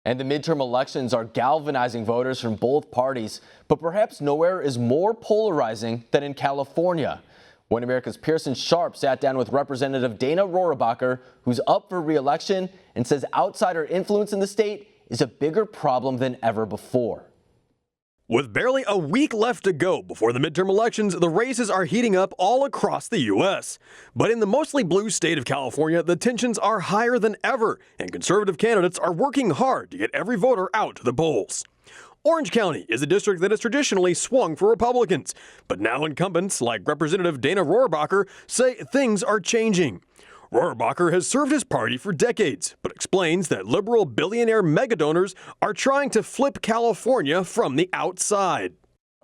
And the midterm elections are galvanizing voters from both parties, but perhaps nowhere is more polarizing than in California. One America's Pearson Sharp sat down with Representative Dana Rohrabacher, who's up for re-election, and says outsider influence in the state is a bigger problem than ever before. With barely a week left to go before the midterm elections, the races are heating up all across the U.S. But in the mostly blue state of California, the tensions are higher than ever, and conservative candidates are working hard to get every voter out to the polls. Orange County is a district that has traditionally swung for Republicans, but now incumbents like Representative Dana Rohrabacher say things are changing. Rohrabacher has served his party for decades, but explains that liberal billionaire megadonors are trying to flip California from the outside.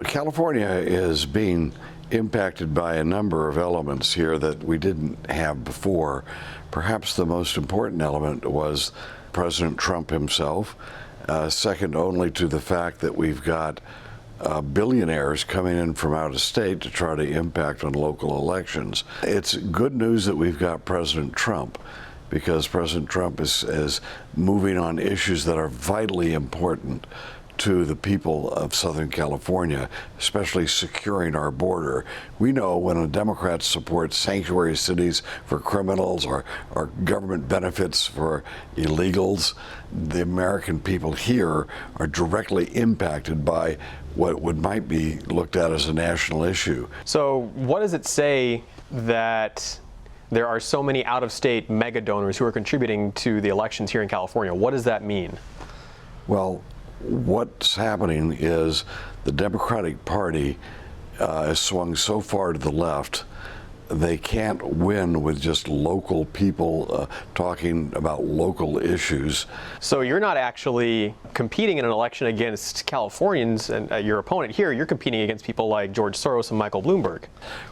California is being impacted by a number of elements here that we didn't have before. Perhaps the most important element was President Trump himself, second only to the fact that we've got billionaires coming in from out of state to try to impact on local elections. It's good news that we've got President Trump, because President Trump is moving on issues that are vitally important to the people of Southern California, especially securing our border. We know when a Democrat supports sanctuary cities for criminals or government benefits for illegals, the American people here are directly impacted by what might be looked at as a national issue. So what does it say that there are so many out-of-state mega donors who are contributing to the elections here in California? What does that mean? Well, what's happening is the Democratic Party has swung so far to the left, they can't win with just local people talking about local issues. So you're not actually competing in an election against Californians and your opponent here. You're competing against people like George Soros and Michael Bloomberg.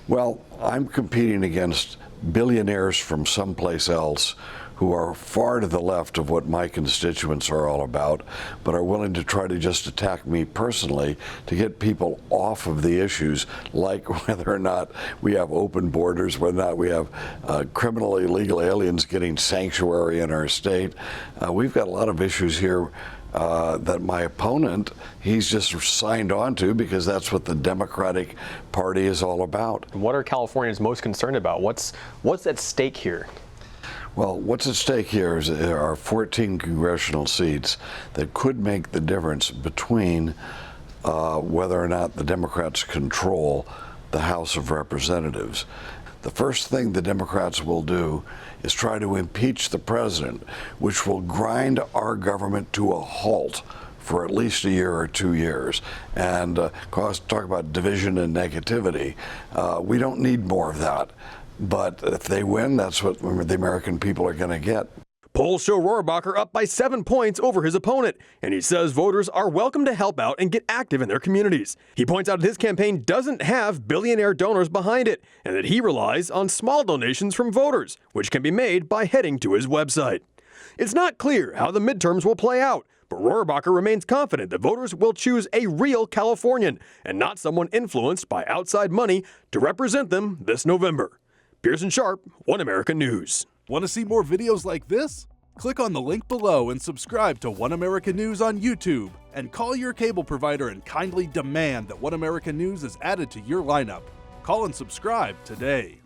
Well, I'm competing against billionaires from someplace else who are far to the left of what my constituents are all about, but are willing to try to just attack me personally to get people off of the issues, like whether or not we have open borders, whether or not we have criminal illegal aliens getting sanctuary in our state. We've got a lot of issues here that my opponent, he's just signed on to because that's what the Democratic Party is all about. What are Californians most concerned about? What's at stake here? Well, what's at stake here is there are 14 congressional seats that could make the difference between whether or not the Democrats control the House of Representatives. The first thing the Democrats will do is try to impeach the president, which will grind our government to a halt for at least a year or 2 years, and talk about division and negativity. We don't need more of that. But if they win, that's what the American people are going to get. Polls show Rohrabacher up by 7 points over his opponent, and he says voters are welcome to help out and get active in their communities. He points out that his campaign doesn't have billionaire donors behind it, and that he relies on small donations from voters, which can be made by heading to his website. It's not clear how the midterms will play out, but Rohrabacher remains confident that voters will choose a real Californian and not someone influenced by outside money to represent them this November. Pearson Sharp, One America News. Want to see more videos like this? Click on the link below and subscribe to One America News on YouTube. And call your cable provider and kindly demand that One America News is added to your lineup. Call and subscribe today.